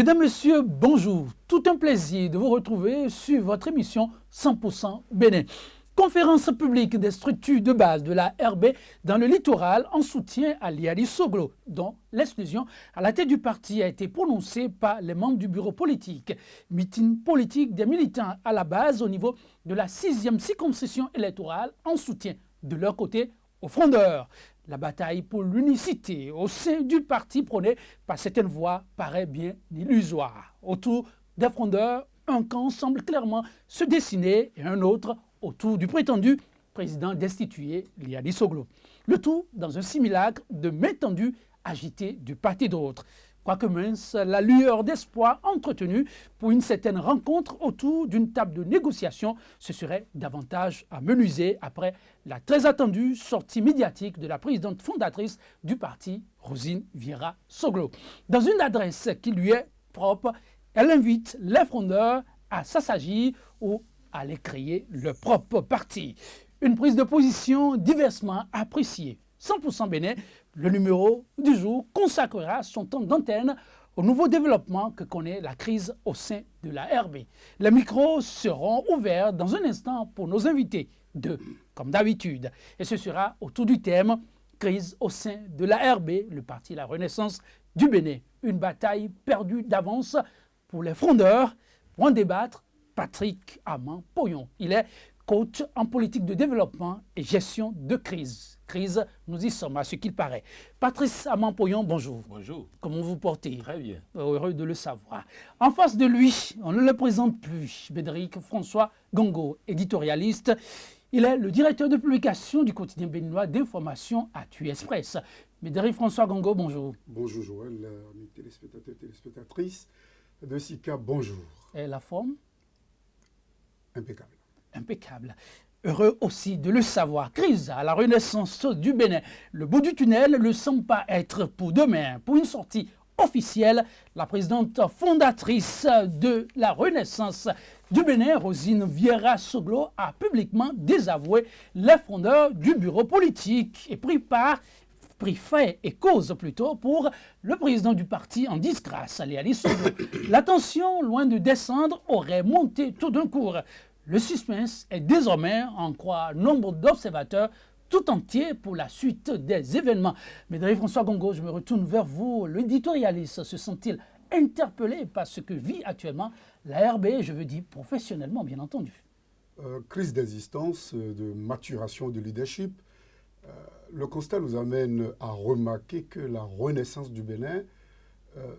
Mesdames, Messieurs, bonjour. Tout un plaisir de vous retrouver sur votre émission 100% Bénin. Conférence publique des structures de base de la RB dans le littoral en soutien à Liali Soglo, dont l'exclusion à la tête du parti a été prononcée par les membres du bureau politique. Meeting politique des militants à la base au niveau de la 6e circonscription électorale en soutien de leur côté aux frondeurs. La bataille pour l'unicité au sein du parti prôné par certaines voix paraît bien illusoire. Autour des frondeurs, un camp semble clairement se dessiner et un autre autour du prétendu président destitué, Liali Soglo. Le tout dans un simulacre de main tendue agitée du parti d'autres. Quoique mince, la lueur d'espoir entretenue pour une certaine rencontre autour d'une table de négociation se serait davantage amenuisée après la très attendue sortie médiatique de la présidente fondatrice du parti, Rosine Vieira Soglo. Dans une adresse qui lui est propre, elle invite les frondeurs à s'assagir ou à aller créer leur propre parti. Une prise de position diversement appréciée. 100% Bénin, le numéro du jour consacrera son temps d'antenne au nouveau développement que connaît la crise au sein de la RB. Les micros seront ouverts dans un instant pour nos invités, deux, comme d'habitude. Et ce sera autour du thème « Crise au sein de la RB », le parti La Renaissance du Bénin. Une bataille perdue d'avance pour les frondeurs. Pour en débattre, Patrick Aman-Poyon. Il est coach en politique de développement et gestion de crise. Crise, nous y sommes à ce qu'il paraît. Patrice Aman-Poyon, bonjour. Bonjour. Comment vous portez? Très bien. Heureux de le savoir. En face de lui, on ne le présente plus, Bédéric François Gongo, éditorialiste. Il est le directeur de publication du quotidien béninois d'information Actu Express. Bédéric François Gongo, bonjour. Bonjour Joël, mes téléspectateurs et téléspectatrices de SICA, bonjour. Et la forme? Impeccable. Impeccable. Heureux aussi de le savoir. Crise à la Renaissance du Bénin. Le bout du tunnel ne semble pas être pour demain. Pour une sortie officielle, la présidente fondatrice de la Renaissance du Bénin, Rosine Vieira Soglo, a publiquement désavoué les fondeurs du bureau politique et pris fait et cause plutôt pour le président du parti en disgrâce, Liali Soglo. La tension, loin de descendre, aurait monté tout d'un coup. Le suspense est désormais, en croit nombre d'observateurs, tout entier pour la suite des événements. Bédéric François Gongo, je me retourne vers vous. L'éditorialiste se sent-il interpellé par ce que vit actuellement la RB, je veux dire professionnellement, bien entendu? Crise d'existence, de maturation de leadership. Le constat nous amène à remarquer que la renaissance du Bénin,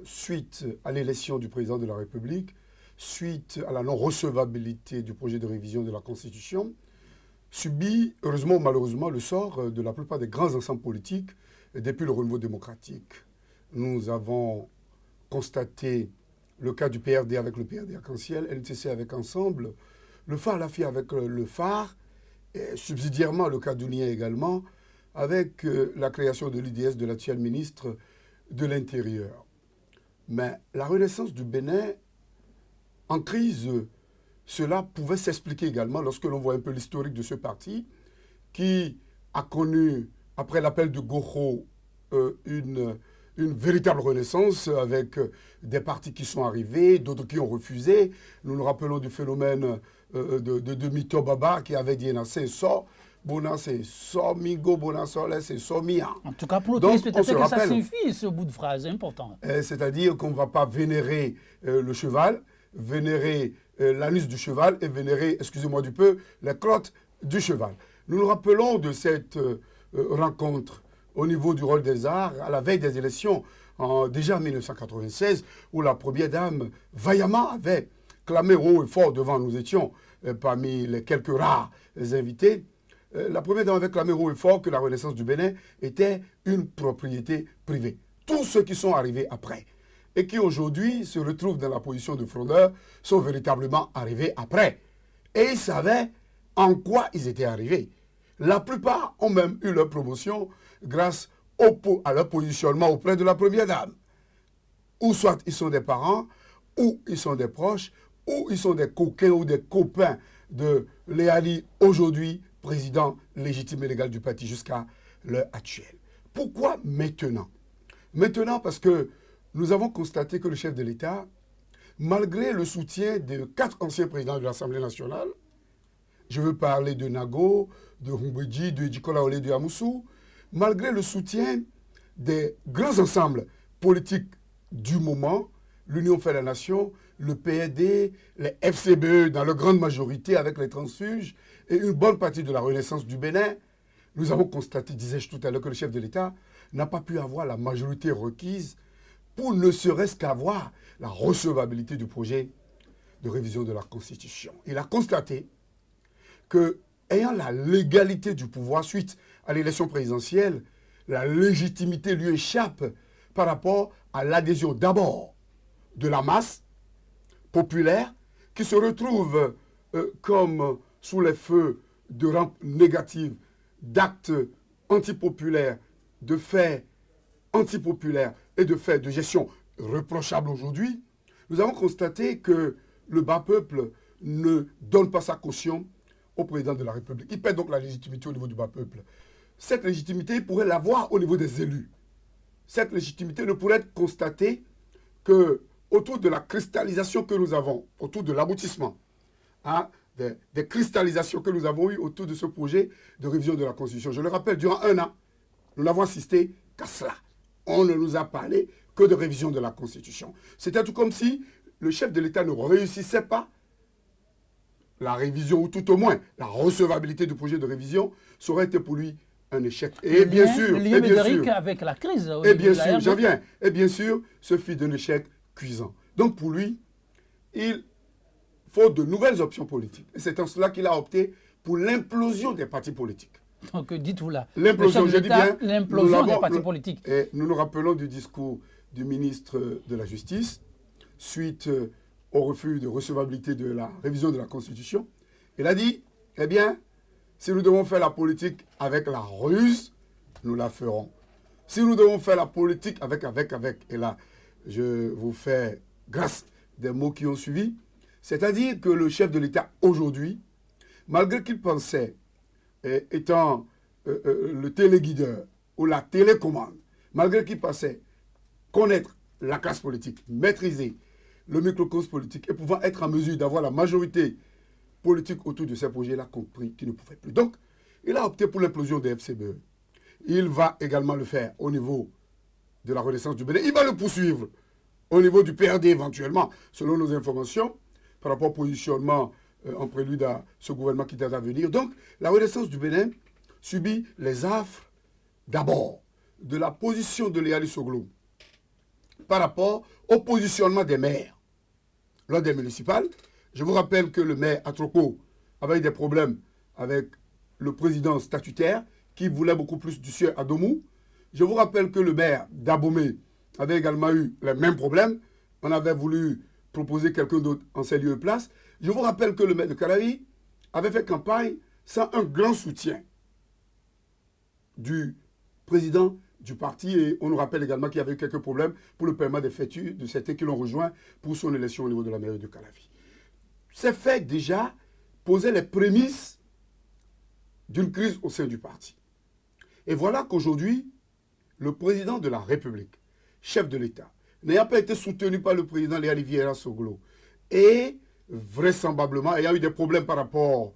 suite à l'élection du président de la République, suite à la non-recevabilité du projet de révision de la Constitution, subit, heureusement ou malheureusement, le sort de la plupart des grands ensembles politiques depuis le renouveau démocratique. Nous avons constaté le cas du PRD avec le PRD Arc-en-Ciel, NTC avec Ensemble, le phare La Fille avec le phare, et subsidiairement le cas d'Ounien également, avec la création de l'IDS de l'actuel ministre de l'Intérieur. Mais la renaissance du Bénin, en crise, cela pouvait s'expliquer également lorsque l'on voit un peu l'historique de ce parti qui a connu, après l'appel de Goro, une véritable renaissance avec des partis qui sont arrivés, d'autres qui ont refusé. Nous nous rappelons du phénomène de Mito Baba qui avait dit « c'est ça ». Bona c'est Somigo, Bona Sole c'est Somia. En tout cas, pour le téléspectateur, que ça suffit, ce bout de phrase important. C'est-à-dire qu'on ne va pas vénérer le cheval, vénérer l'anus du cheval et vénérer, excusez-moi du peu, les crottes du cheval. Nous nous rappelons de cette rencontre au niveau du rôle des arts à la veille des élections, déjà en 1996, où la première dame vaillamment avait clamé haut et fort devant nous étions parmi les quelques rares invités. La première dame avait clamé haut et fort que la Renaissance du Bénin était une propriété privée. Tous ceux qui sont arrivés après et qui aujourd'hui se retrouvent dans la position de frondeurs sont véritablement arrivés après. Et ils savaient en quoi ils étaient arrivés. La plupart ont même eu leur promotion grâce à leur positionnement auprès de la première dame. Ou soit ils sont des parents, ou ils sont des proches, ou ils sont des coquins ou des copains de Liali aujourd'hui, président légitime et légal du parti jusqu'à l'heure actuelle. Pourquoi maintenant? Maintenant parce que nous avons constaté que le chef de l'État, malgré le soutien de 4 anciens présidents de l'Assemblée nationale, je veux parler de Nago, de Humbedji, de Djikola de Amoussou, malgré le soutien des grands ensembles politiques du moment, l'Union fait la nation, le PND, les FCBE dans leur grande majorité avec les transfuges et une bonne partie de la Renaissance du Bénin, nous avons constaté, disais-je tout à l'heure, que le chef de l'État n'a pas pu avoir la majorité requise pour ne serait-ce qu'avoir la recevabilité du projet de révision de la Constitution. Il a constaté que, ayant la légalité du pouvoir suite à l'élection présidentielle, la légitimité lui échappe par rapport à l'adhésion d'abord de la masse populaire qui se retrouve comme sous les feux de rampes négatives, d'actes antipopulaires, de faits antipopulaires et de faits de gestion reprochables aujourd'hui. Nous avons constaté que le bas peuple ne donne pas sa caution au président de la République. Il perd donc la légitimité au niveau du bas peuple. Cette légitimité, il pourrait l'avoir au niveau des élus. Cette légitimité ne pourrait être constatée que autour de la cristallisation que nous avons, autour de l'aboutissement, hein, des cristallisations que nous avons eues autour de ce projet de révision de la Constitution. Je le rappelle, durant 1 an, nous n'avons assisté qu'à cela. On ne nous a parlé que de révision de la Constitution. C'était tout comme si le chef de l'État ne réussissait pas la révision, ou tout au moins la recevabilité du projet de révision, ça aurait été pour lui un échec. Et bien sûr, avec la crise. Et bien sûr, j'en viens. Et bien sûr, ce fut d'un échec cuisant. Donc pour lui, il faut de nouvelles options politiques. Et c'est en cela qu'il a opté pour l'implosion des partis politiques. Donc dites-vous là. L'implosion, je dis bien. L'implosion des partis politiques. Et nous nous rappelons du discours du ministre de la Justice suite au refus de recevabilité de la révision de la Constitution. Il a dit, eh bien, si nous devons faire la politique avec la ruse, nous la ferons. Si nous devons faire la politique avec, et là, je vous fais grâce des mots qui ont suivi, c'est-à-dire que le chef de l'État aujourd'hui, malgré qu'il pensait, étant le téléguideur ou la télécommande, malgré qu'il pensait connaître la classe politique, maîtriser le microcosme politique et pouvant être en mesure d'avoir la majorité politique autour de ces projets, il a compris qu'il ne pouvait plus. Donc, il a opté pour l'implosion des FCBE. Il va également le faire au niveau de la Renaissance du Bénin. Il va le poursuivre au niveau du PRD éventuellement, selon nos informations, par rapport au positionnement en prélude à ce gouvernement qui est à venir. Donc, la Renaissance du Bénin subit les affres d'abord de la position de Léali Soglo par rapport au positionnement des maires lors des municipales. Je vous rappelle que le maire Atroko avait eu des problèmes avec le président statutaire qui voulait beaucoup plus du sieur à Domou. Je vous rappelle que le maire d'Abomey avait également eu les mêmes problèmes. On avait voulu proposer quelqu'un d'autre en ses lieux et places. Je vous rappelle que le maire de Caraï avait fait campagne sans un grand soutien du président du parti, et on nous rappelle également qu'il y avait eu quelques problèmes pour le paiement des factures de certains qui l'ont rejoint pour son élection au niveau de la mairie de Calavi. Ces faits déjà posaient les prémices d'une crise au sein du parti. Et voilà qu'aujourd'hui, le président de la République, chef de l'État, n'ayant pas été soutenu par le président Léali Vieira Soglo, et vraisemblablement ayant eu des problèmes par rapport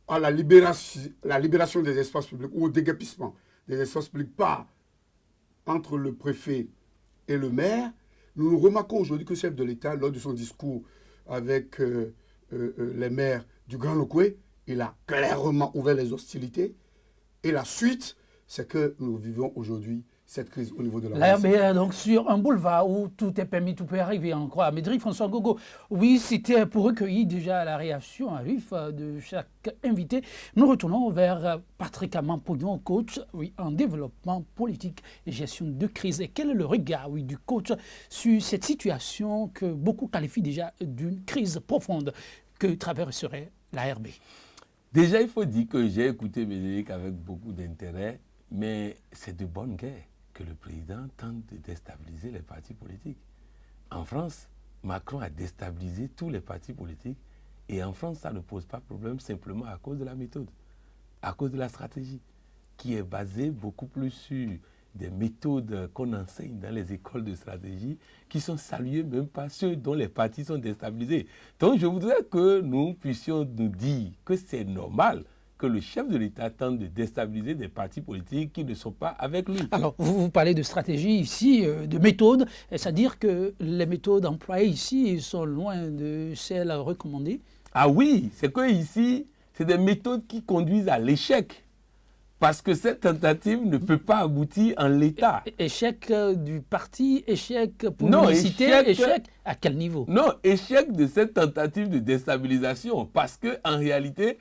à la libération des espaces publics ou au déguerpissement des espaces publics par entre le préfet et le maire, nous remarquons aujourd'hui que le chef de l'État, lors de son discours avec les maires du Grand Lokwe, il a clairement ouvert les hostilités. Et la suite, c'est que nous vivons aujourd'hui cette crise au niveau de la RBR, donc sur un boulevard où tout est permis, tout peut arriver, on croit. Médric François Gogo, oui, c'était pour recueillir déjà la réaction à vif de chaque invité. Nous retournons vers Patrick Amampognon, coach en développement politique et gestion de crise. Et quel est le regard du coach sur cette situation que beaucoup qualifient déjà d'une crise profonde que traverserait la RB? Déjà, il faut dire que j'ai écouté Médric avec beaucoup d'intérêt, mais c'est de bonne guerre que le président tente de déstabiliser les partis politiques. En France, Macron a déstabilisé tous les partis politiques, et en France, ça ne pose pas de problème simplement à cause de la méthode, à cause de la stratégie, qui est basée beaucoup plus sur des méthodes qu'on enseigne dans les écoles de stratégie qui sont saluées même par ceux dont les partis sont déstabilisés. Donc je voudrais que nous puissions nous dire que c'est normal que le chef de l'État tente de déstabiliser des partis politiques qui ne sont pas avec lui. Alors, vous parlez de stratégie ici, de méthode, c'est-à-dire que les méthodes employées ici sont loin de celles recommandées. Ah oui, c'est que ici, c'est des méthodes qui conduisent à l'échec. Parce que cette tentative ne peut pas aboutir en l'état. Échec du parti, échec pour l'unicité, échec à quel niveau? Non, échec de cette tentative de déstabilisation. Parce qu'en réalité,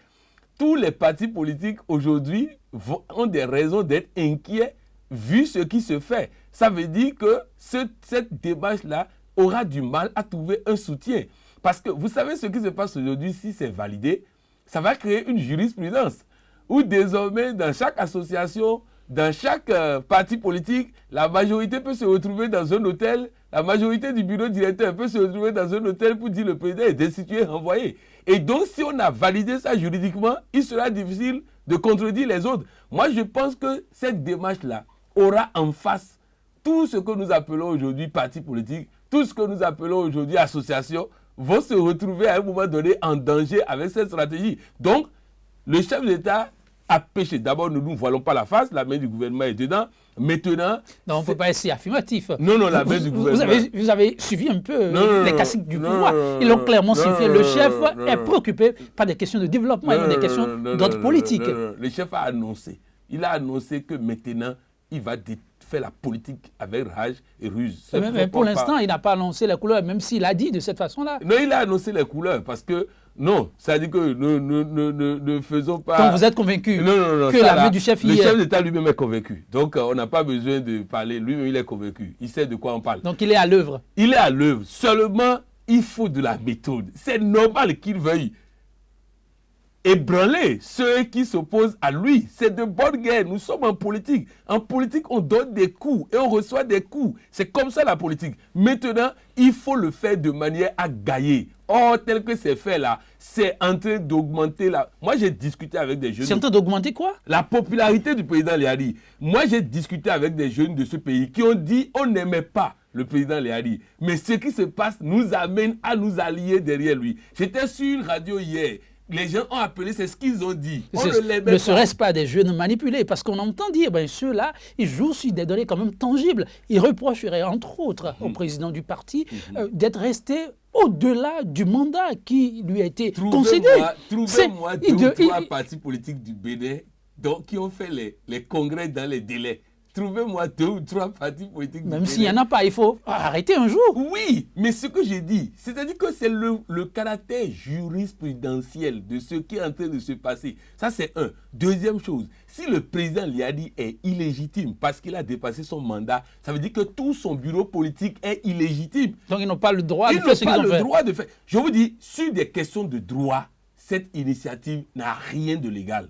tous les partis politiques aujourd'hui ont des raisons d'être inquiets vu ce qui se fait. Ça veut dire que cette démarche-là aura du mal à trouver un soutien. Parce que vous savez ce qui se passe aujourd'hui, si c'est validé, ça va créer une jurisprudence où désormais dans chaque association, dans chaque parti politique, la majorité peut se retrouver dans un hôtel, la majorité du bureau directeur peut se retrouver dans un hôtel pour dire le président est destitué, renvoyé. Et donc si on a validé ça juridiquement, il sera difficile de contredire les autres. Moi je pense que cette démarche-là aura en face tout ce que nous appelons aujourd'hui parti politique, tout ce que nous appelons aujourd'hui association, vont se retrouver à un moment donné en danger avec cette stratégie. Donc, le chef de l'État a péché. D'abord, nous ne voilons pas la face, la main du gouvernement est dedans. Maintenant... Non, on ne peut pas être si affirmatif. Non, la main du gouvernement... Vous avez suivi un peu les classiques du pouvoir. Ils l'ont clairement signifié. Le chef est préoccupé par des questions de développement et des questions d'ordre politique. Le chef a annoncé. Il a annoncé que maintenant, il va faire la politique avec rage et ruse. Mais pour l'instant, il n'a pas annoncé les couleurs, même s'il a dit de cette façon-là. Non, il a annoncé les couleurs parce que non, ça dit que ne faisons pas... Donc vous êtes convaincu que la main du chef... Le chef d'État lui-même est convaincu. Donc on n'a pas besoin de parler. Lui-même, il est convaincu. Il sait de quoi on parle. Donc il est à l'œuvre. Il est à l'œuvre. Seulement, il faut de la méthode. C'est normal qu'il veuille ébranler ceux qui s'opposent à lui. C'est de bonne guerre. Nous sommes en politique. En politique, on donne des coups et on reçoit des coups. C'est comme ça la politique. Maintenant, il faut le faire de manière à gagner. Or, tel que c'est fait là, c'est en train d'augmenter la... Moi, j'ai discuté avec des jeunes... C'est en train d'augmenter quoi? La popularité du président Léhady. Moi, j'ai discuté avec des jeunes de ce pays qui ont dit on n'aimait pas le président Léhady. Mais ce qui se passe nous amène à nous allier derrière lui. J'étais sur une radio hier. Les gens ont appelé, c'est ce qu'ils ont dit. Ne serait-ce pas des jeunes manipulés? Parce qu'on entend dire, ceux-là, ils jouent sur des données quand même tangibles. Ils reprocheraient, entre autres, au président du parti d'être resté au-delà du mandat qui lui a été concédé. Trouvez-moi deux ou trois partis politiques du Bénin qui ont fait les congrès dans les délais. Trouvez-moi 2 ou 3 partis politiques. Même s'il n'y en a pas, il faut arrêter un jour. Oui, mais ce que j'ai dit, c'est-à-dire que c'est le caractère jurisprudentiel de ce qui est en train de se passer. Ça, c'est un. Deuxième chose, si le président Léhady est illégitime parce qu'il a dépassé son mandat, ça veut dire que tout son bureau politique est illégitime. Donc ils n'ont pas le droit de faire ce qu'ils ont fait. Ils n'ont pas le droit de faire. Je vous dis, sur des questions de droit, cette initiative n'a rien de légal.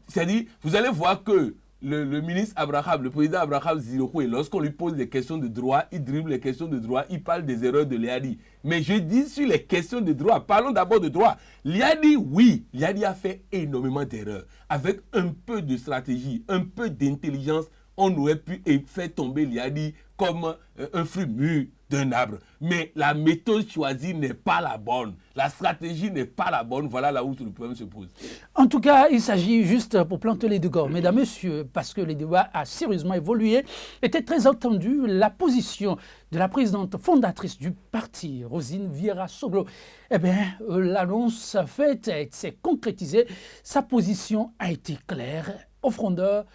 C'est-à-dire, vous allez voir que le ministre Abraham, le président Abraham Zirokoué, lorsqu'on lui pose des questions de droit, il dribble les questions de droit, il parle des erreurs de Léhady. Mais je dis sur les questions de droit, parlons d'abord de droit. Léhady, oui, Léhady a fait énormément d'erreurs. Avec un peu de stratégie, un peu d'intelligence, on aurait pu faire tomber Léhady comme un fruit mûr d'un arbre. Mais la méthode choisie n'est pas la bonne. La stratégie n'est pas la bonne. Voilà là où le problème se pose. En tout cas, il s'agit juste pour planter les décors. Mesdames, messieurs, parce que le débat a sérieusement évolué, était très attendu la position de la présidente fondatrice du parti, Rosine Vieira-Soglo. Eh bien, l'annonce faite s'est concrétisée. Sa position a été claire. Au frondeur,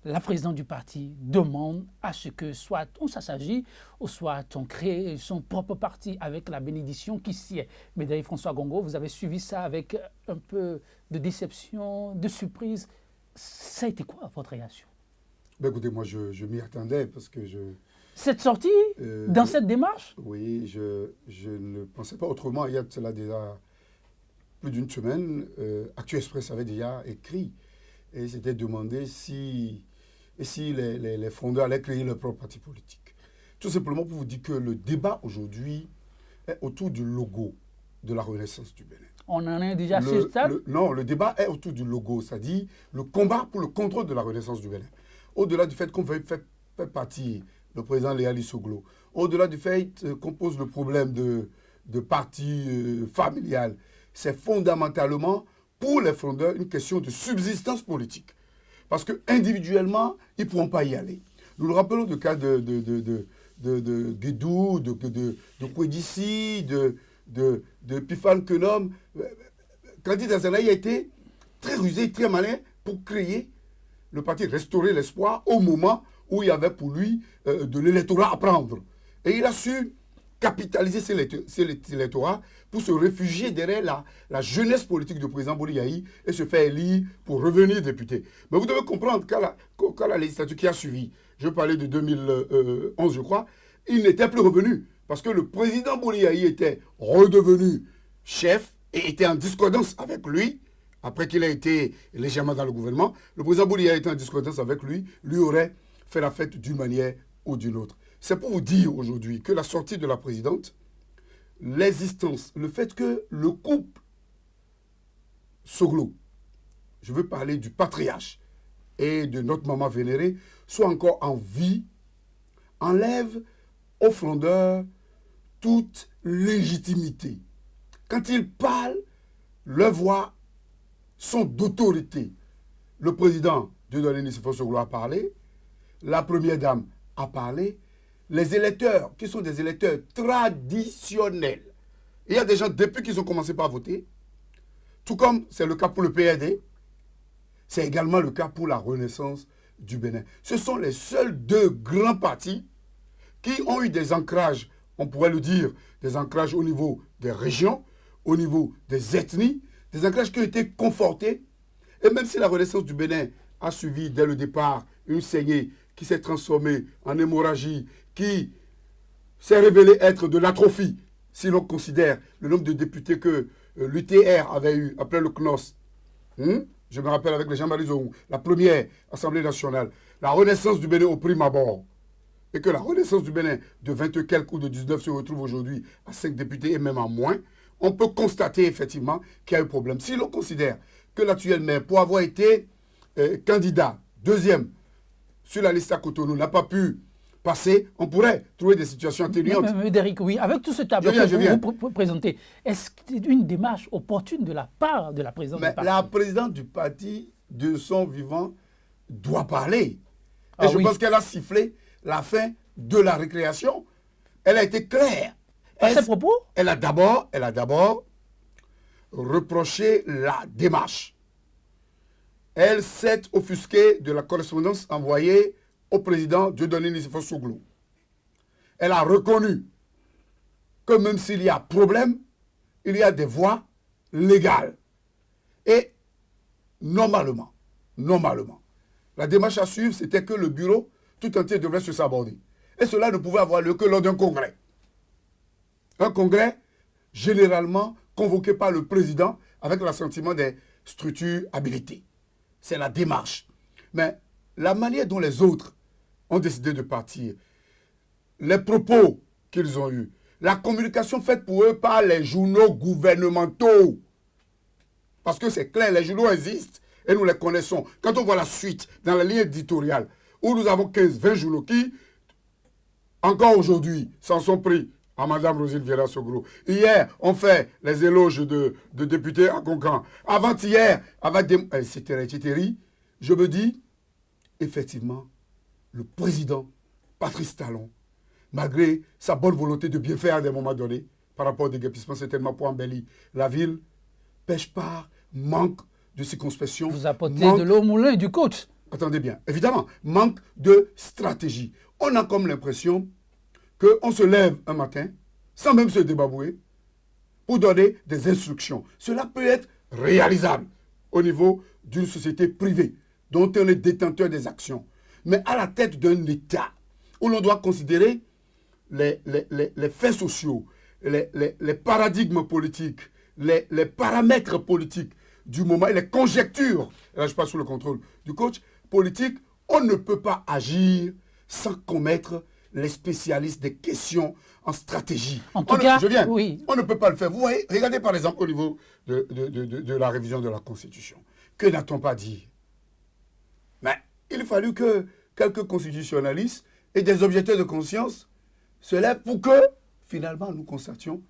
la présidente du parti demande à ce que soit on s'assagit ou soit on crée son propre parti avec la bénédiction qui s'y est. Mesdames François Gongo, vous avez suivi ça avec un peu de déception, de surprise. Ça a été quoi votre réaction? Écoutez, moi je m'y attendais parce que cette sortie, dans cette démarche? Oui, je ne pensais pas autrement. Il y a cela déjà plus d'une semaine, Actu Express avait déjà écrit et s'était demandé si les frondeurs allaient créer leur propre parti politique. Tout simplement pour vous dire que le débat aujourd'hui est autour du logo de la Renaissance du Bénin. On en est déjà sur ça? Non, le débat est autour du logo, c'est-à-dire le combat pour le contrôle de la Renaissance du Bénin. Au-delà du fait qu'on veuille faire fait partir le président Léali Soglo, au-delà du fait qu'on pose le problème de parti familial, c'est fondamentalement pour les frondeurs une question de subsistance politique. Parce qu'individuellement, ils ne pourront pas y aller. Nous nous rappelons du cas de Guédou, de Kwedissi, de Pifan Kenom. Candidat Zanaï a été très rusé, très malin pour créer le parti, restaurer l'espoir au moment où il y avait pour lui de l'électorat à prendre. Et il a su capitaliser cet électorat pour se réfugier derrière la jeunesse politique du président Boliaï et se faire élire pour revenir député. Mais vous devez comprendre qu'à la législature qui a suivi, je parlais de 2011 je crois, il n'était plus revenu parce que le président Boliaï était redevenu chef et était en discordance avec lui. Après qu'il ait été légèrement dans le gouvernement, le président Boliaï était en discordance avec lui, lui aurait fait la fête d'une manière ou d'une autre. C'est pour vous dire aujourd'hui que la sortie de la présidente, l'existence, le fait que le couple Soglo, je veux parler du patriarche et de notre maman vénérée, soit encore en vie, enlève aux frondeurs toute légitimité. Quand ils parlent, leur voix sont d'autorité. Le président Dieudonné Nicéphore Soglo a parlé, la première dame a parlé, les électeurs, qui sont des électeurs traditionnels. Il y a des gens, depuis qu'ils ont commencé par voter, tout comme c'est le cas pour le PRD, c'est également le cas pour la Renaissance du Bénin. Ce sont les seuls deux grands partis qui ont eu des ancrages, on pourrait le dire, des ancrages au niveau des régions, au niveau des ethnies, des ancrages qui ont été confortés. Et même si la Renaissance du Bénin a suivi dès le départ une saignée qui s'est transformée en hémorragie, qui s'est révélé être de l'atrophie, si l'on considère le nombre de députés que l'UTR avait eu après le CNOS. Je me rappelle avec les Jean-Marie Zorou, la première Assemblée nationale, la Renaissance du Bénin au prime abord. Et que la Renaissance du Bénin de 20 et quelques ou de 19 se retrouve aujourd'hui à 5 députés et même en moins, on peut constater effectivement qu'il y a eu problème. Si l'on considère que l'actuel maire, pour avoir été candidat, deuxième, sur la liste à Cotonou, n'a pas pu passer, on pourrait trouver des situations atténuantes. Mais Derrick, oui, avec tout ce tableau que vous présentez, est-ce que c'est une démarche opportune de la part de la présidente du parti? La présidente du parti, de son vivant, doit parler. Et je pense qu'elle a sifflé la fin de la récréation. Elle a été claire. À ses propos? Elle a d'abord reproché la démarche. Elle s'est offusquée de la correspondance envoyée au président Dieudonné Nicéphore Soglo. Elle a reconnu que même s'il y a problème, il y a des voies légales. Et normalement, la démarche à suivre, c'était que le bureau tout entier devrait se saborder. Et cela ne pouvait avoir lieu que lors d'un congrès. Un congrès généralement convoqué par le président avec l'assentiment des structures habilitées. C'est la démarche. Mais la manière dont les autres ont décidé de partir, les propos qu'ils ont eus, la communication faite pour eux par les journaux gouvernementaux, parce que c'est clair, les journaux existent et nous les connaissons. Quand on voit la suite dans la ligne éditoriale, où nous avons 15-20 journaux qui, encore aujourd'hui, s'en sont pris à Mme Rosine Vieira Soglo. Hier, on fait les éloges de députés à Concan. Avant-hier, avec des... etc. Je me dis, effectivement, le président Patrice Talon, malgré sa bonne volonté de bien faire à des moments donnés, par rapport au déguerpissement, certainement pour embellir la ville, pêche par manque de circonspection. Vous apportez de l'eau au moulin et du coach. Attendez bien, évidemment, manque de stratégie. On a comme l'impression qu'on se lève un matin, sans même se débabouer, pour donner des instructions. Cela peut être réalisable au niveau d'une société privée, dont on est détenteur des actions. Mais à la tête d'un État, où l'on doit considérer les faits sociaux, les paradigmes politiques, les paramètres politiques du moment et les conjectures, là je passe sous le contrôle du coach, politique, on ne peut pas agir sans commettre les spécialistes des questions en stratégie. En tout cas, oui. On ne peut pas le faire. Vous voyez, regardez par exemple au niveau de la révision de la Constitution. Que n'a-t-on pas dit? Mais il a fallu que quelques constitutionnalistes et des objecteurs de conscience se lèvent pour que, finalement, nous constations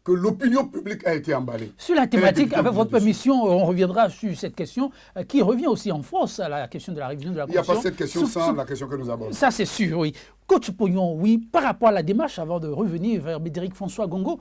que l'opinion publique a été emballée. Sur la thématique, avec votre permission, on reviendra sur cette question qui revient aussi en force à la question de la révision de la Constitution. Il n'y a pas cette question sans la question que nous abordons. Ça, c'est sûr, oui. Coach Pognon, oui, par rapport à la démarche, avant de revenir vers Bédéric François Gongo,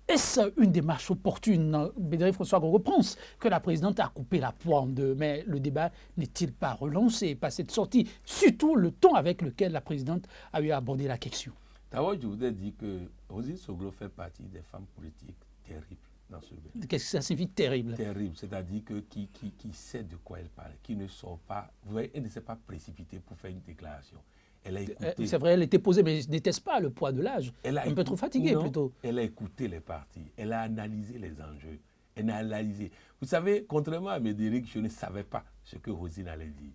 est-ce une démarche opportune? Bédéric François Gongo pense que la présidente a coupé la poire en deux, mais le débat n'est-il pas relancé par cette sortie, surtout le ton avec lequel la présidente a eu à aborder la question? D'abord, je voudrais dire que Roselyne Soglo fait partie des femmes politiques terribles dans ce pays. Qu'est-ce que ça signifie terrible? Terrible, c'est-à-dire que qui sait de quoi elle parle, qui ne sort pas, vous voyez, elle ne s'est pas précipitée pour faire une déclaration. Elle a écouté. C'est vrai, elle était posée, mais je ne déteste pas le poids de l'âge. Un peu trop fatiguée, plutôt. Elle a écouté les partis, elle a analysé les enjeux, elle a analysé. Vous savez, contrairement à Médéric, je ne savais pas ce que Roselyne allait dire.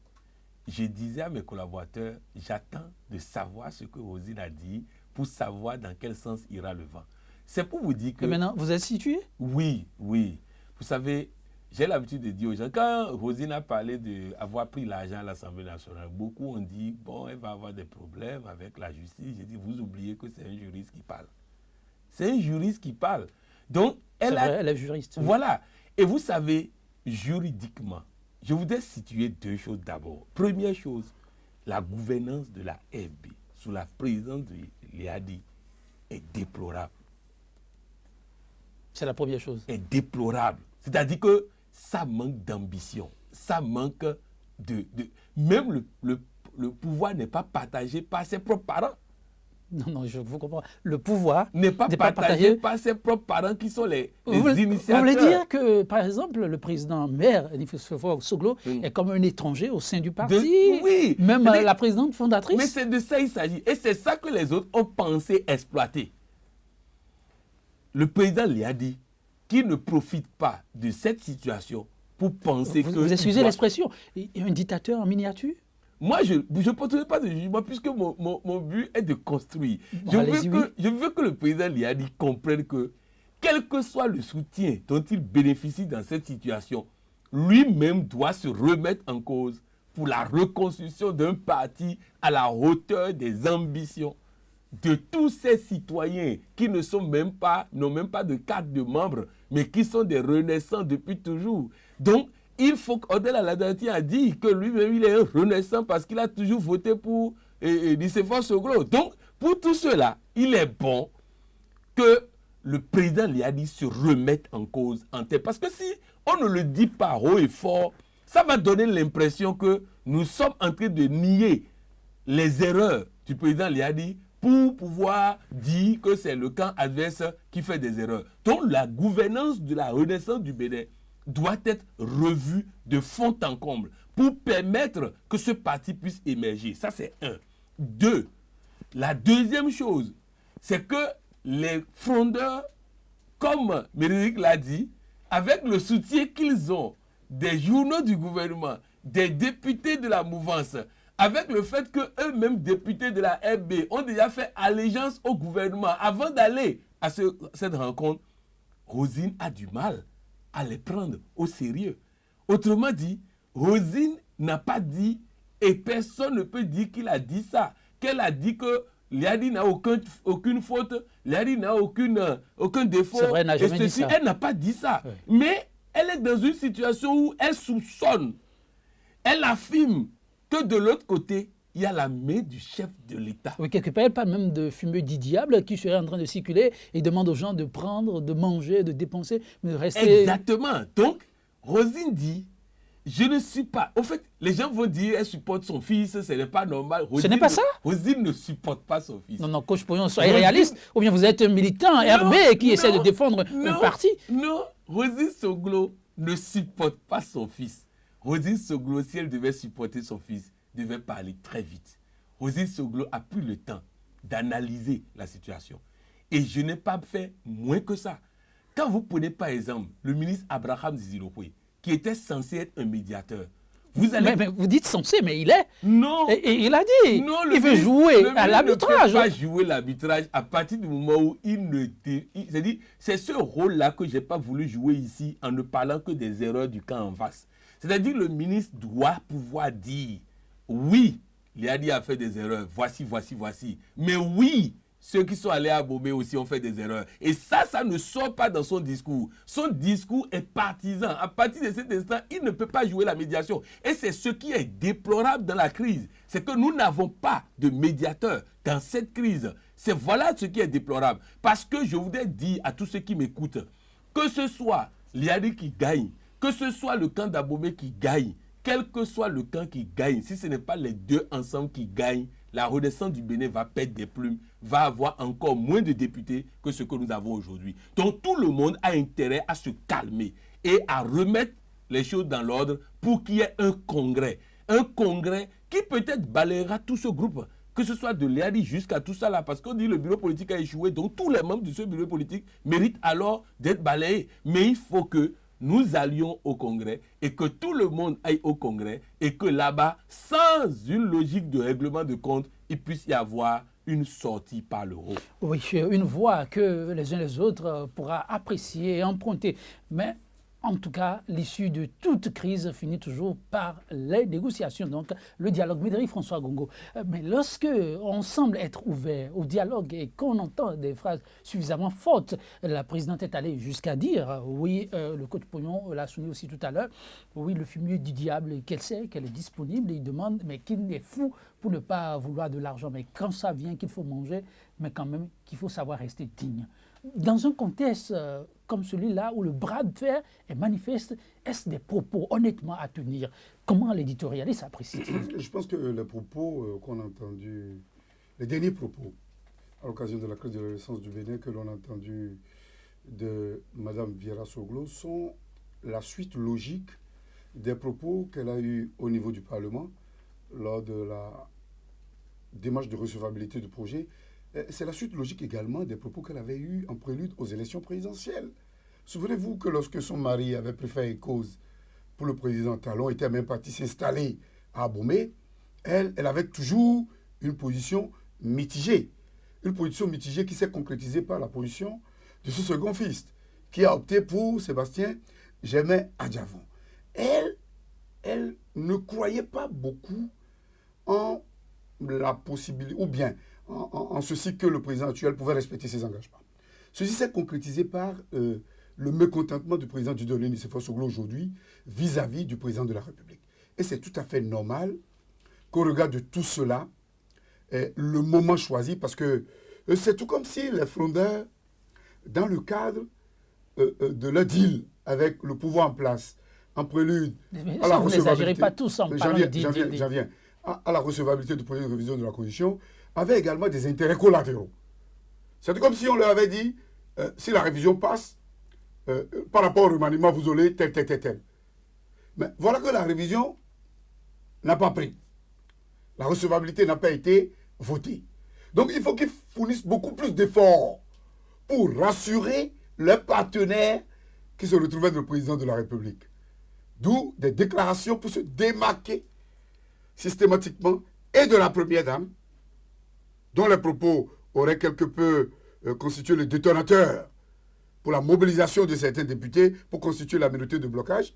Je disais à mes collaborateurs, j'attends de savoir ce que Roselyne a dit pour savoir dans quel sens ira le vent. C'est pour vous dire que... Et maintenant, vous êtes situé? Oui, oui. Vous savez, j'ai l'habitude de dire aux gens, quand Roselyne a parlé d'avoir pris l'argent à l'Assemblée nationale, beaucoup ont dit, bon, elle va avoir des problèmes avec la justice. J'ai dit, vous oubliez que c'est un juriste qui parle. C'est un juriste qui parle. Donc, elle est juriste. Voilà. Et vous savez, juridiquement, je voudrais situer deux choses d'abord. Première chose, la gouvernance de la RB sous la présidence de Liadi est déplorable. C'est la première chose. Est déplorable. C'est-à-dire que ça manque d'ambition. Ça manque même le pouvoir n'est pas partagé par ses propres parents. Non, je vous comprends. Le pouvoir n'est pas partagé par ses propres parents qui sont les initiateurs. Vous voulez dire que, par exemple, le président maire, Soglo, est comme un étranger au sein du parti? Oui. Même la présidente fondatrice? Mais c'est de ça qu'il s'agit. Et c'est ça que les autres ont pensé exploiter. Le président Liadi, qui ne profite pas de cette situation pour penser que... Vous excusez l'expression, un dictateur en miniature? Moi, je ne porterai pas de jugement puisque mon but est de construire. Je veux que le président Liadi comprenne que, quel que soit le soutien dont il bénéficie dans cette situation, lui-même doit se remettre en cause pour la reconstruction d'un parti à la hauteur des ambitions de tous ces citoyens qui n'ont même pas de carte de membre, mais qui sont des renaissants depuis toujours. Donc, il faut qu'Odel Aladati a dit que lui-même, il est un renaissant parce qu'il a toujours voté pour Nicéphore Soglo. Donc, pour tout cela, il est bon que le président Liadi se remette en cause en tête. Parce que si on ne le dit pas haut et fort, ça va donner l'impression que nous sommes en train de nier les erreurs du président Liadi pour pouvoir dire que c'est le camp adverse qui fait des erreurs. Donc, la gouvernance de la renaissance du Bénin doit être revue de fond en comble pour permettre que ce parti puisse émerger. Ça, c'est un. Deux, la deuxième chose, c'est que les frondeurs, comme Médéric l'a dit, avec le soutien qu'ils ont des journaux du gouvernement, des députés de la mouvance, avec le fait qu'eux-mêmes, députés de la RB, ont déjà fait allégeance au gouvernement avant d'aller à cette rencontre, Roselyne a du mal à les prendre au sérieux. Autrement dit, Roselyne n'a pas dit, et personne ne peut dire qu'il a dit ça, qu'elle a dit que Liadi n'a aucune faute, Liadi n'a aucun défaut. C'est vrai, elle n'a jamais dit ça. Elle n'a pas dit ça. Oui. Mais elle est dans une situation où elle soupçonne, elle affirme que de l'autre côté, il y a la main du chef de l'État. Oui, quelque part, elle parle même de fumée du diable qui serait en train de circuler et demande aux gens de prendre, de manger, de dépenser, mais de rester... Exactement. Donc, Roselyne dit, je ne suis pas... Au fait, les gens vont dire, elle supporte son fils, ce n'est pas normal. Roselyne, ce n'est pas ça? Roselyne ne supporte pas son fils. Non, coach Pognon, soyez réaliste. Ou bien vous êtes un militant RB qui essaie de défendre un parti. Non, Roselyne Soglo ne supporte pas son fils. Roselyne Soglo, si elle devait supporter son fils, devait parler très vite. Roselyne Soglo a pris le temps d'analyser la situation. Et je n'ai pas fait moins que ça. Quand vous prenez par exemple le ministre Abraham Ziziropoé, qui était censé être un médiateur, vous allez... Mais vous dites censé, mais il est. Non. Et il a dit, non, il veut jouer à l'arbitrage. Il ne peut pas jouer l'arbitrage à partir du moment où il ne... C'est-à-dire, c'est ce rôle-là que je n'ai pas voulu jouer ici en ne parlant que des erreurs du camp en face. C'est-à-dire le ministre doit pouvoir dire, oui, Liadi a fait des erreurs, voici. Mais oui, ceux qui sont allés à Abomey aussi ont fait des erreurs. Et ça ne sort pas dans son discours. Son discours est partisan. À partir de cet instant, il ne peut pas jouer la médiation. Et c'est ce qui est déplorable dans la crise. C'est que nous n'avons pas de médiateur dans cette crise. Voilà ce qui est déplorable. Parce que je voudrais dire à tous ceux qui m'écoutent, que ce soit Liadi qui gagne, que ce soit le camp d'Abomey qui gagne, quel que soit le camp qui gagne, si ce n'est pas les deux ensemble qui gagnent, la Renaissance du Bénin va perdre des plumes, va avoir encore moins de députés que ce que nous avons aujourd'hui. Donc tout le monde a intérêt à se calmer et à remettre les choses dans l'ordre pour qu'il y ait un congrès. Un congrès qui peut-être balayera tout ce groupe, que ce soit de Liadi jusqu'à tout ça là, parce qu'on dit que le bureau politique a échoué, donc tous les membres de ce bureau politique méritent alors d'être balayés. Mais il faut que nous allions au Congrès et que tout le monde aille au Congrès et que là-bas, sans une logique de règlement de compte, il puisse y avoir une sortie par le haut. Oui, une voie que les uns les autres pourra apprécier et emprunter. Mais en tout cas, l'issue de toute crise finit toujours par les négociations, donc le dialogue. Médéric François Gongo, mais lorsque on semble être ouvert au dialogue et qu'on entend des phrases suffisamment fortes, la présidente est allée jusqu'à dire, oui, le coach Pognon l'a souligné aussi tout à l'heure, oui, le fumier du diable, qu'elle sait, qu'elle est disponible, et il demande, mais qu'il est fou pour ne pas vouloir de l'argent, mais quand ça vient qu'il faut manger, mais quand même qu'il faut savoir rester digne. Dans un contexte comme celui-là, où le bras de fer est manifeste, est-ce des propos honnêtement à tenir? Comment l'éditorialiste apprécie-t-il? Je pense que les propos qu'on a entendus, les derniers propos, à l'occasion de la crise de la Renaissance du Bénin, que l'on a entendu de Mme Viera Soglo, sont la suite logique des propos qu'elle a eus au niveau du Parlement lors de la démarche de recevabilité du projet. C'est la suite logique également des propos qu'elle avait eus en prélude aux élections présidentielles. Souvenez-vous que lorsque son mari avait pris fait cause pour le président Talon, était même parti s'installer à Abomey, elle avait toujours une position mitigée. Une position mitigée qui s'est concrétisée par la position de ce second fils, qui a opté pour Sébastien Germain Adjavon. Elle ne croyait pas beaucoup en la possibilité, ou bien en ceci que le président actuel pouvait respecter ses engagements. Ceci s'est concrétisé par le mécontentement du président du Dioline Nicéphore Soglo aujourd'hui vis-à-vis du président de la République. Et c'est tout à fait normal qu'au regard de tout cela, le moment choisi, parce que c'est tout comme si les frondeurs, dans le cadre de leur deal avec le pouvoir en place, en prélude à la recevabilité, pas tous en parlant de deal. J'en viens. À la recevabilité du projet de révision de la Constitution, avait également des intérêts collatéraux. C'est comme si on leur avait dit, si la révision passe, par rapport au remaniement, vous aurez tel. Mais voilà que la révision n'a pas pris. La recevabilité n'a pas été votée. Donc il faut qu'ils fournissent beaucoup plus d'efforts pour rassurer leurs partenaires qui se retrouvaient dans le président de la République. D'où des déclarations pour se démarquer systématiquement et de la première dame, dont les propos auraient quelque peu constitué le détonateur pour la mobilisation de certains députés pour constituer la minorité de blocage,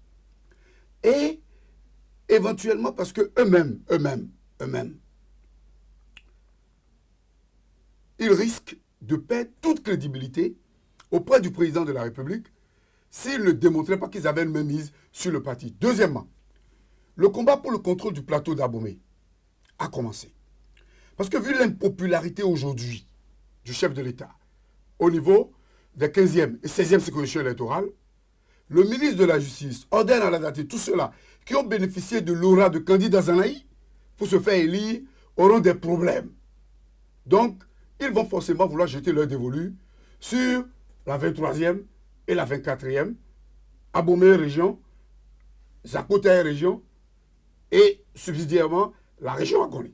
et éventuellement parce que eux-mêmes, ils risquent de perdre toute crédibilité auprès du président de la République s'ils ne démontraient pas qu'ils avaient une mainmise sur le parti. Deuxièmement, le combat pour le contrôle du plateau d'Abomey a commencé. Parce que vu l'impopularité aujourd'hui du chef de l'État au niveau des 15e et 16e circonscriptions électorales, le ministre de la Justice ordonne à la date tous ceux-là qui ont bénéficié de l'aura de candidat Zanaï pour se faire élire auront des problèmes. Donc, ils vont forcément vouloir jeter leur dévolu sur la 23e et la 24e, Abomey région, Zakotay région et subsidiairement la région Agoni.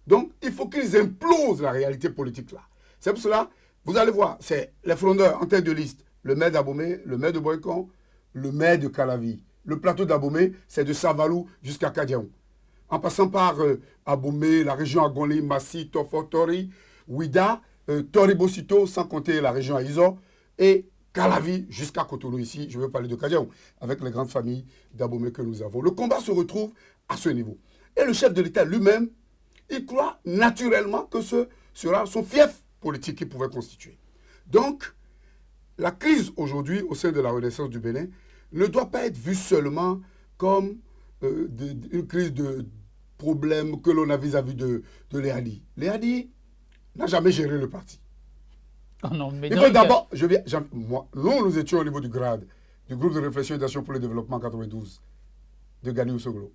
Donc, il faut qu'ils implosent la réalité politique là. C'est pour cela, vous allez voir, c'est les frondeurs en tête de liste, le maire d'Abomey, le maire de Boycon, le maire de Calavi. Le plateau d'Abomey, c'est de Savalou jusqu'à Kadiaou. En passant par Abomey, la région Agoni, Massi, Tofotori, Ouida, Toribosito, sans compter la région Aïzo, et Calavi jusqu'à Cotonou ici, je veux parler de Kadiaou, avec les grandes familles d'Abomey que nous avons. Le combat se retrouve à ce niveau. Et le chef de l'État lui-même il croit naturellement que ce sera son fief politique qu'il pouvait constituer. Donc, la crise aujourd'hui au sein de la Renaissance du Bénin ne doit pas être vue seulement comme une crise de problèmes que l'on a vis-à-vis de Léadi. Léadi n'a jamais géré le parti. Oh non, mais il faut d'abord, nous étions au niveau du GRAD, du groupe de réflexion et d'action pour le développement 92, de Gani Ousoglo.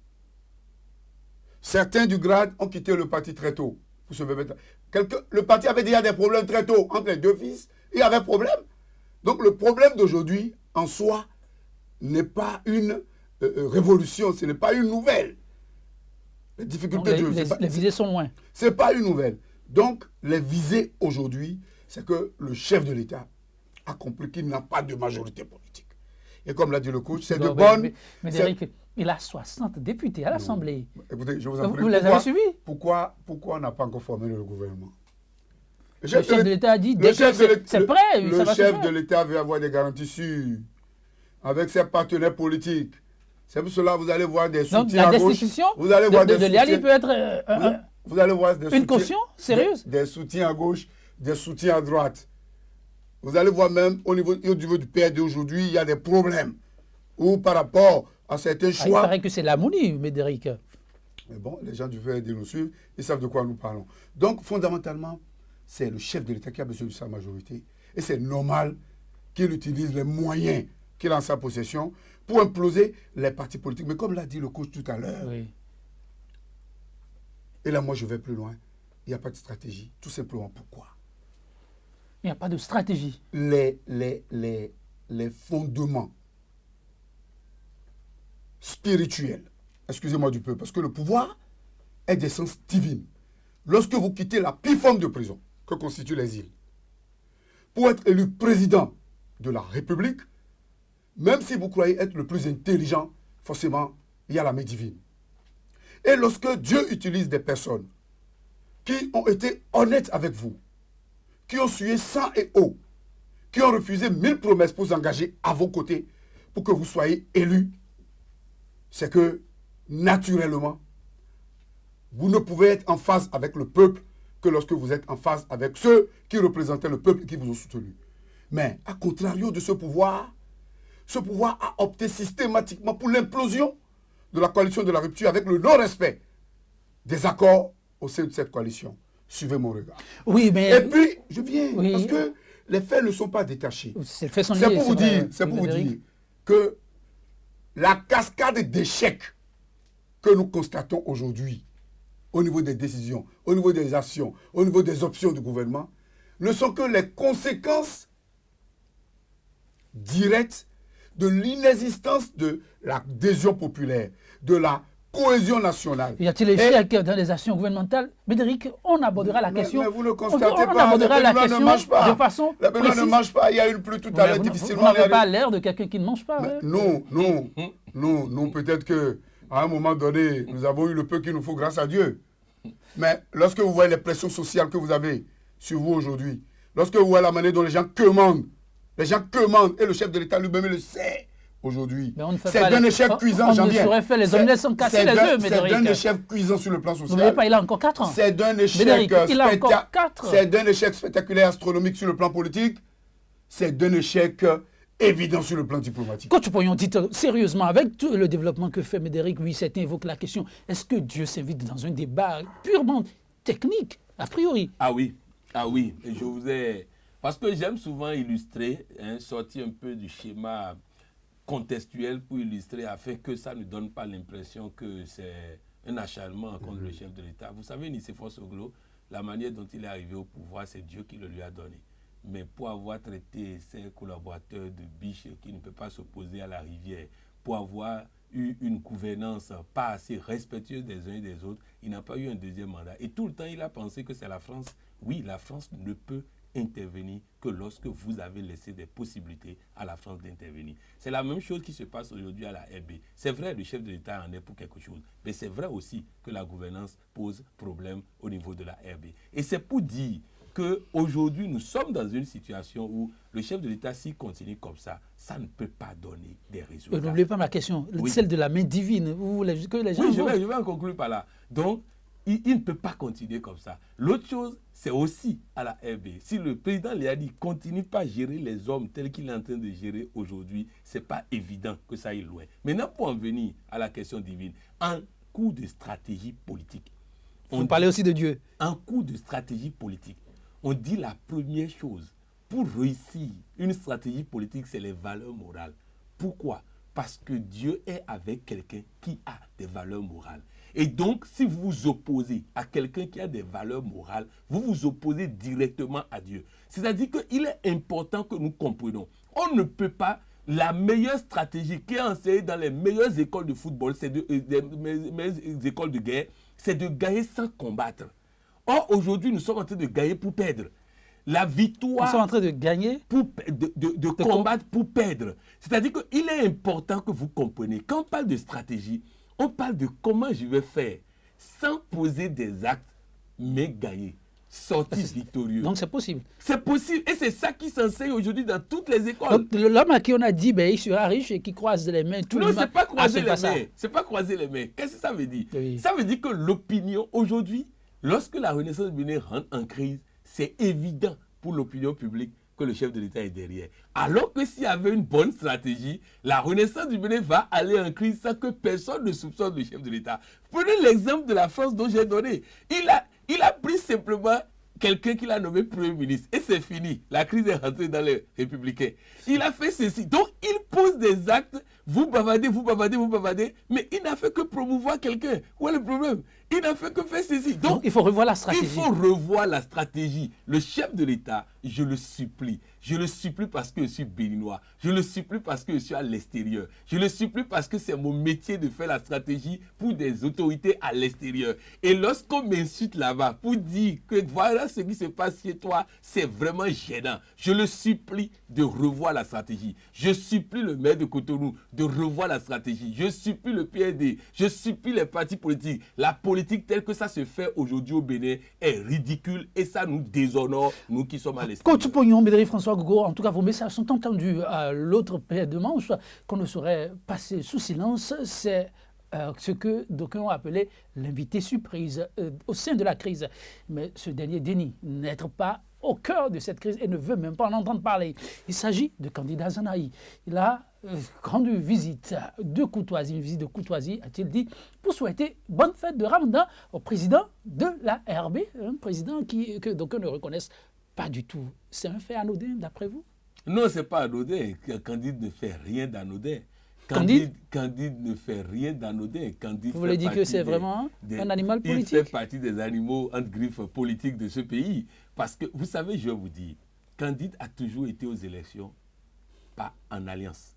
Certains du GRAD ont quitté le parti très tôt. Pour se mettre... Le parti avait déjà des problèmes très tôt entre les deux fils. Il y avait problème. Donc le problème d'aujourd'hui, en soi, n'est pas une révolution, ce n'est pas une nouvelle. Les difficultés les visées sont loin. Ce n'est pas une nouvelle. Donc les visées aujourd'hui, c'est que le chef de l'État a compris qu'il n'a pas de majorité politique. Et comme l'a dit le coach, c'est de bonne... Mais Derrick, il a 60 députés à l'Assemblée. Écoutez, je vous en prie. Vous les avez suivis? Pourquoi on n'a pas encore formé le gouvernement? Le chef de l'État a dit, dès que c'est prêt, le chef de l'État veut avoir des garanties sûres avec ses partenaires politiques. C'est pour cela que vous allez voir des soutiens à gauche. Vous allez voir des soutiens... peut être vous allez voir des une caution sérieuse. Des soutiens à gauche, des soutiens à droite. Vous allez voir même au niveau du PRD aujourd'hui, il y a des problèmes. Ou par rapport à certains choix... il paraît que c'est l'harmonie, Médéric. Mais bon, les gens du PRD nous suivent, ils savent de quoi nous parlons. Donc, fondamentalement, c'est le chef de l'État qui a besoin de sa majorité. Et c'est normal qu'il utilise les moyens qu'il a en sa possession pour imploser les partis politiques. Mais comme l'a dit le coach tout à l'heure, oui. Et là, moi, je vais plus loin. Il n'y a pas de stratégie. Tout simplement, pourquoi? Il n'y a pas de stratégie. Les fondements spirituels, excusez-moi du peu, parce que le pouvoir est d'essence divine. Lorsque vous quittez la pire forme de prison que constituent les îles, pour être élu président de la République, même si vous croyez être le plus intelligent, forcément, il y a la main divine. Et lorsque Dieu utilise des personnes qui ont été honnêtes avec vous, qui ont sué sang et eau, qui ont refusé 1000 promesses pour s'engager à vos côtés, pour que vous soyez élus, c'est que, naturellement, vous ne pouvez être en phase avec le peuple que lorsque vous êtes en phase avec ceux qui représentaient le peuple et qui vous ont soutenu. Mais, à contrario de ce pouvoir a opté systématiquement pour l'implosion de la coalition de la rupture avec le non-respect des accords au sein de cette coalition. Suivez mon regard. Oui, mais... Et puis, je viens, oui. parce que les faits ne sont pas détachés. C'est pour vous dire que la cascade d'échecs que nous constatons aujourd'hui au niveau des décisions, au niveau des actions, au niveau des options du gouvernement, ne sont que les conséquences directes de l'inexistence de l'adhésion populaire, de la cohésion nationale. Y a-t-il échec dans les actions gouvernementales? Médéric, on abordera la question. Mais vous ne constatez pas, on abordera la question ne mange pas. De façon la précise. ne mange pas, il y a une pluie tout à l'heure difficilement. Vous n'avez pas l'air de quelqu'un qui ne mange pas. Non, peut-être qu'à un moment donné, nous avons eu le peu qu'il nous faut grâce à Dieu. Mais lorsque vous voyez les pressions sociales que vous avez sur vous aujourd'hui, lorsque vous voyez la manière dont les gens commandent, et le chef de l'État lui-même le sait aujourd'hui. C'est d'un échec cuisant, j'en viens. On saurait faire les omelettes sans casser les œufs, Médéric. C'est d'un échec cuisant sur le plan social. N'oubliez pas, il a encore 4 ans. C'est d'un échec spectaculaire astronomique sur le plan politique. C'est d'un échec évident sur le plan diplomatique. Coach Poyon, dites sérieusement, avec tout le développement que fait Médéric, oui, certains évoquent la question, est-ce que Dieu s'invite dans un débat purement technique, a priori? Ah oui, et je vous ai... Parce que j'aime souvent illustrer, sortir un peu du schéma contextuel pour illustrer afin que ça ne donne pas l'impression que c'est un acharnement contre le chef de l'État. Vous savez, Nicéphore Soglo, la manière dont il est arrivé au pouvoir, c'est Dieu qui le lui a donné. Mais pour avoir traité ses collaborateurs de biches qui ne peuvent pas s'opposer à la rivière, pour avoir eu une gouvernance pas assez respectueuse des uns et des autres, il n'a pas eu un deuxième mandat. Et tout le temps, il a pensé que c'est la France. Oui, la France ne peut intervenir que lorsque vous avez laissé des possibilités à la France d'intervenir. C'est la même chose qui se passe aujourd'hui à la RB. C'est vrai, le chef de l'État en est pour quelque chose, mais c'est vrai aussi que la gouvernance pose problème au niveau de la RB. Et c'est pour dire qu'aujourd'hui, nous sommes dans une situation où le chef de l'État, s'il continue comme ça ne peut pas donner des résultats. N'oubliez pas ma question, celle de la main divine. Vous voulez que les gens je vais en conclure par là. Donc, il ne peut pas continuer comme ça. L'autre chose, c'est aussi à la RB. Si le président Liadi ne continue pas à gérer les hommes tels qu'il est en train de gérer aujourd'hui, ce n'est pas évident que ça aille loin. Maintenant, pour en venir à la question divine, un coup de stratégie politique. Vous parlez aussi de Dieu. Un coup de stratégie politique. On dit la première chose, pour réussir une stratégie politique, c'est les valeurs morales. Pourquoi? Parce que Dieu est avec quelqu'un qui a des valeurs morales. Et donc, si vous vous opposez à quelqu'un qui a des valeurs morales, vous vous opposez directement à Dieu. C'est-à-dire qu'il est important que nous comprenions. On ne peut pas, la meilleure stratégie qui est enseignée dans les meilleures écoles de football, c'est les meilleures écoles de guerre, c'est de gagner sans combattre. Or, aujourd'hui, nous sommes en train de gagner pour perdre. La victoire... Nous sommes en train de gagner de combattre pour perdre. C'est-à-dire qu'il est important que vous compreniez. Quand on parle de stratégie, on parle de comment je vais faire sans poser des actes, mais gagner. Sortir victorieux. Donc c'est possible. C'est possible. Et c'est ça qui s'enseigne aujourd'hui dans toutes les écoles. Donc l'homme à qui on a dit, ben, il sera riche et qui croise les mains. Non, ce n'est pas croiser les mains. C'est pas croiser les mains. Qu'est-ce que ça veut dire? Oui. Ça veut dire que l'opinion, aujourd'hui, lorsque la Renaissance du Bénin rentre en crise, c'est évident pour l'opinion publique que le chef de l'État est derrière. Alors que s'il y avait une bonne stratégie, la Renaissance du Bénin va aller en crise sans que personne ne soupçonne le chef de l'État. Prenez l'exemple de la France dont j'ai donné. Il a pris simplement quelqu'un qu'il a nommé Premier ministre. Et c'est fini. La crise est rentrée dans les Républicains. Il a fait ceci. Donc, il pose des actes. Vous bavardez, mais il n'a fait que promouvoir quelqu'un. Où est le problème? Il n'a fait que faire ceci. Donc, il faut revoir la stratégie. Il faut revoir la stratégie. Le chef de l'État, je le supplie. Je le supplie parce que je suis béninois. Je le supplie parce que je suis à l'extérieur. Je le supplie parce que c'est mon métier de faire la stratégie pour des autorités à l'extérieur. Et lorsqu'on m'insulte là-bas pour dire que voilà ce qui se passe chez toi, c'est vraiment gênant. Je le supplie de revoir la stratégie. Je supplie le maire de Cotonou de revoir la stratégie. Je supplie le PND. Je supplie les partis politiques. La politique telle que ça se fait aujourd'hui au Bénin est ridicule et ça nous déshonore, nous qui sommes à l'extérieur. Coach Pognon, Bédéry François Gogo, en tout cas, vos messages sont entendus. L'autre paire de manches qu'on ne saurait passer sous silence, c'est ce que d'aucuns ont appelé l'invité surprise au sein de la crise. Mais ce dernier dénie n'être pas au cœur de cette crise et ne veut même pas en entendre parler. Il s'agit de Candidat Zanahi. Il a rendu visite de courtoisie, une visite de courtoisie, a-t-il dit, pour souhaiter bonne fête de Ramadan au président de la RB, un président que d'aucuns ne reconnaissent pas du tout. C'est un fait anodin, d'après vous? Non, ce n'est pas anodin. Candide ne fait rien d'anodin. Candide ne fait rien d'anodin. Vous voulez dire que c'est vraiment un animal politique? Il fait partie des animaux entre griffes politiques de ce pays. Parce que, vous savez, je vais vous dire, Candide a toujours été aux élections, pas en alliance.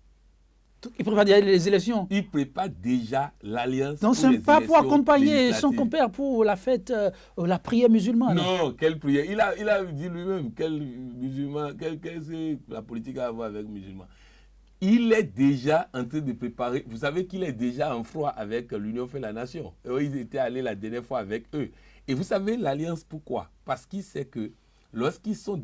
Il prépare déjà les élections? Il prépare déjà l'alliance. Donc ce n'est pas pour accompagner son compère pour la fête, la prière musulmane? Non, quelle prière? Il a dit lui-même, quel musulman, qu'est-ce que la politique a à voir avec le musulman? Il est déjà en train de préparer. Vous savez qu'il est déjà en froid avec l'Union fait la nation. Eux, ils étaient allés la dernière fois avec eux. Et vous savez l'alliance pourquoi? Parce qu'il sait que lorsqu'ils sont,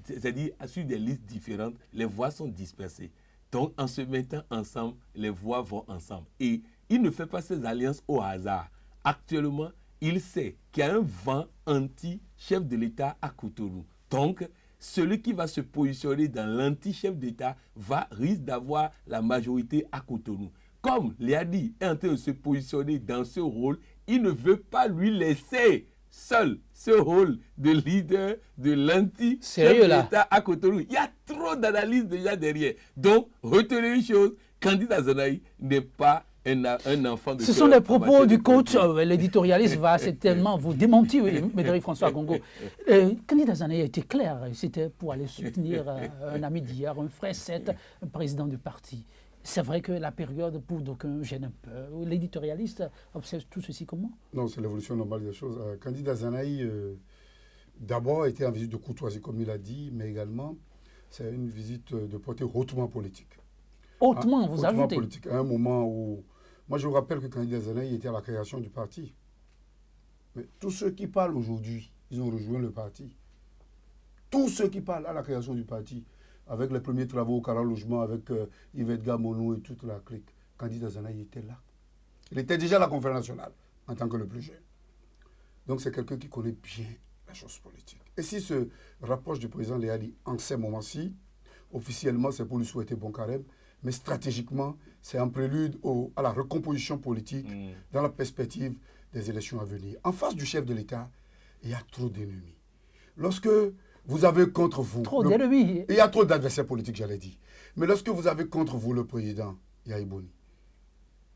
c'est-à-dire sur des listes différentes, les voix sont dispersées. Donc en se mettant ensemble, les voix vont ensemble. Et il ne fait pas ces alliances au hasard. Actuellement, il sait qu'il y a un vent anti-chef de l'État à Cotonou. Donc, celui qui va se positionner dans l'anti-chef d'État risque d'avoir la majorité à Cotonou. Comme Liadi est en train de se positionner dans ce rôle, il ne veut pas lui laisser seul ce rôle de leader de l'anti-chef d'État à Cotonou. Il y a trop d'analyses déjà derrière. Donc, retenez une chose, Candidat Zanahi n'est pas un enfant de... Ce sont les propos du coach, l'éditorialiste va certainement vous démentir, oui, Bédéry François Gogo. Candidat Zanahi a été clair, c'était pour aller soutenir un ami d'hier, un frère 7, un président du parti. C'est vrai que la période pour d'aucuns gêne un peu. L'éditorialiste observe tout ceci comment? Non, c'est l'évolution normale des choses. Candidat Zanahi, d'abord, était en visite de courtoisie, comme il a dit, mais également, c'est une visite de portée hautement politique. Hautement, vous ajoutez? Hautement politique. À un moment où... Moi, je vous rappelle que Candidat Zanahi était à la création du parti. Mais tous ceux qui parlent aujourd'hui, ils ont rejoint le parti. Tous ceux qui parlent à la création du parti, avec les premiers travaux au Caral Logement, avec Yvette Gamonou et toute la clique, Candidat Zanahi était là. Il était déjà à la conférence nationale, en tant que le plus jeune. Donc c'est quelqu'un qui connaît bien la chose politique. Et s'il se rapproche du président Léali en ces moments-ci, officiellement c'est pour lui souhaiter bon carême, mais stratégiquement c'est un prélude à la recomposition politique dans la perspective des élections à venir. En face du chef de l'État, il y a trop d'ennemis. Lorsque vous avez contre vous... Trop d'ennemis. Il y a trop d'adversaires politiques, j'allais dire. Mais lorsque vous avez contre vous le président Yaïbouni,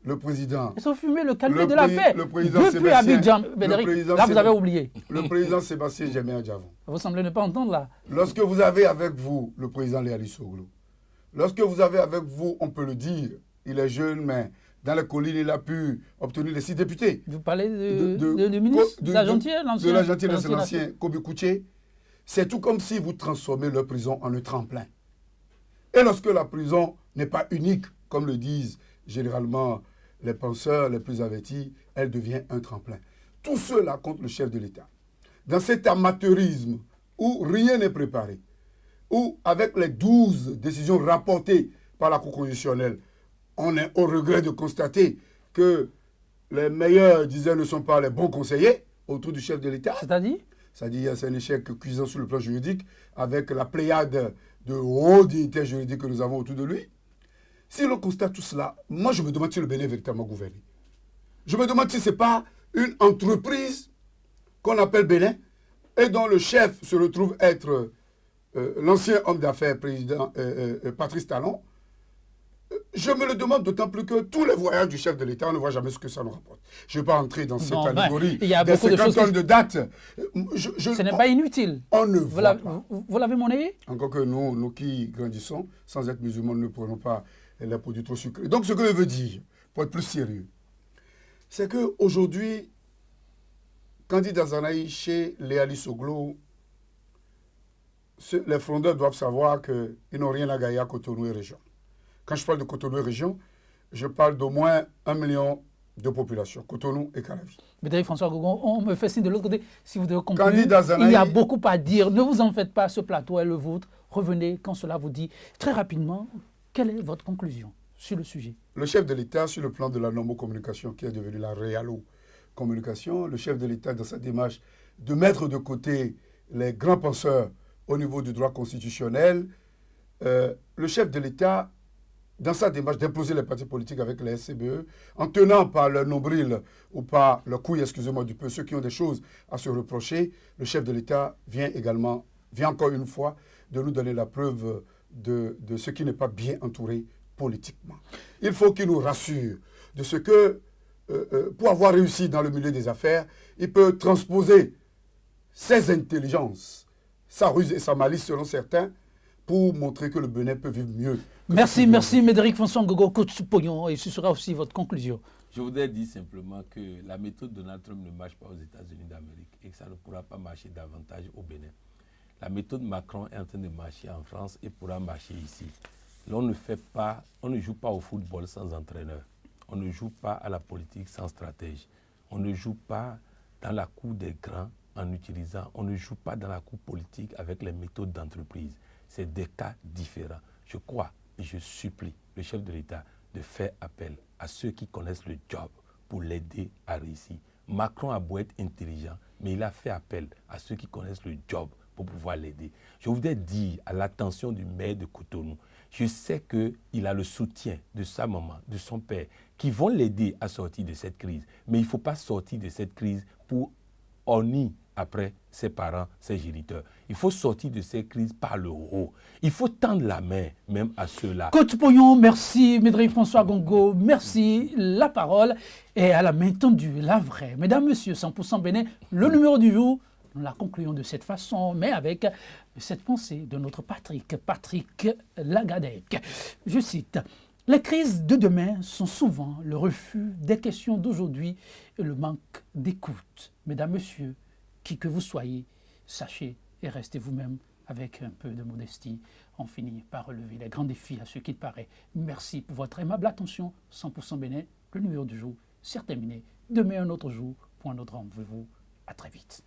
le président... Ils ont fumé le calme de la paix. Le président depuis Abidjan, Bédéric. Là, vous avez oublié. Le président Sébastien Djemé Adjavon. Vous semblez ne pas entendre là. Lorsque vous avez avec vous le président Léali Soglou, lorsque vous avez avec vous, on peut le dire, il est jeune, mais dans les collines, il a pu obtenir les 6 députés. Vous parlez du ministre de l'Argentine, l'ancien. De l'Argentine, c'est l'ancien Kobi Kouché. C'est tout comme si vous transformez leur prison en un tremplin. Et lorsque la prison n'est pas unique, comme le disent généralement les penseurs les plus avertis, elle devient un tremplin. Tout cela contre le chef de l'État. Dans cet amateurisme où rien n'est préparé, où avec les 12 décisions rapportées par la Cour constitutionnelle, on est au regret de constater que les meilleurs, disaient, ne sont pas les bons conseillers autour du chef de l'État. C'est-à-dire ? C'est-à-dire c'est un échec cuisant sur le plan juridique avec la pléiade de hauts dignitaires juridiques que nous avons autour de lui. Si l'on constate tout cela, moi je me demande si le Bénin est véritablement gouverné. Je me demande si ce n'est pas une entreprise qu'on appelle Bénin et dont le chef se retrouve être l'ancien homme d'affaires président Patrice Talon. Je me le demande d'autant plus que tous les voyages du chef de l'État, on ne voit jamais ce que ça nous rapporte. Je ne vais pas entrer dans cette allégorie il y a des beaucoup de 50 tonnes de dates. Ce n'est pas inutile. On ne voit pas. Vous l'avez monnayé ? Encore que nous qui grandissons, sans être musulmans, ne prenons pas les produits trop sucrés. Donc ce que je veux dire, pour être plus sérieux, c'est qu'aujourd'hui, candidat Zanaï chez Léali Soglo, les frondeurs doivent savoir qu'ils n'ont rien à gagner à Cotonou et région. Quand je parle de Cotonou et région, je parle d'au moins 1 million de population, Cotonou et Caravi. Mais François Gogon, on me fait signe de l'autre côté. Si vous devez conclure, Zanaï, il y a beaucoup à dire. Ne vous en faites pas, ce plateau est le vôtre. Revenez quand cela vous dit. Très rapidement, quelle est votre conclusion sur le sujet? Le chef de l'État, sur le plan de la normocommunication qui est devenue la réalo-communication, le chef de l'État, dans sa démarche de mettre de côté les grands penseurs au niveau du droit constitutionnel, le chef de l'État, dans sa démarche d'imposer les partis politiques avec les SCBE, en tenant par leur nombril ou par leur couille, excusez-moi du peu, ceux qui ont des choses à se reprocher, le chef de l'État vient encore une fois de nous donner la preuve de ce qui n'est pas bien entouré politiquement. Il faut qu'il nous rassure de ce que, pour avoir réussi dans le milieu des affaires, il peut transposer ses intelligences, sa ruse et sa malice selon certains, pour montrer que le Bénin peut vivre mieux. Merci, Médéric François Ngogo, coach Pognon, et ce sera aussi votre conclusion. Je voudrais dire simplement que la méthode de Donald Trump ne marche pas aux États-Unis d'Amérique et que ça ne pourra pas marcher davantage au Bénin. La méthode Macron est en train de marcher en France et pourra marcher ici. On ne joue pas au football sans entraîneur. On ne joue pas à la politique sans stratège. On ne joue pas dans la cour des grands on ne joue pas dans la cour politique avec les méthodes d'entreprise. C'est des cas différents. Je crois et je supplie le chef de l'État de faire appel à ceux qui connaissent le job pour l'aider à réussir. Macron a beau être intelligent, mais il a fait appel à ceux qui connaissent le job pour pouvoir l'aider. Je voudrais dire à l'attention du maire de Cotonou, je sais qu'il a le soutien de sa maman, de son père, qui vont l'aider à sortir de cette crise. Mais il ne faut pas sortir de cette crise pour honnir après ses parents, ses géniteurs. Il faut sortir de ces crises par le haut. Il faut tendre la main même à ceux-là. Coach Pognon, merci. Médéric François Gongo, merci. La parole est à la main tendue, la vraie. Mesdames, Messieurs, 100% Bénin, le numéro du jour, nous la concluons de cette façon, mais avec cette pensée de notre Patrick Lagadec. Je cite, « Les crises de demain sont souvent le refus des questions d'aujourd'hui et le manque d'écoute. Mesdames, Messieurs, qui que vous soyez, sachez et restez vous-même avec un peu de modestie. On finit par relever les grands défis à ce qu'il paraît. Merci pour votre aimable attention. 100% Bénin, le numéro du jour, c'est terminé. Demain, un autre jour pour un autre rendez-vous. À très vite.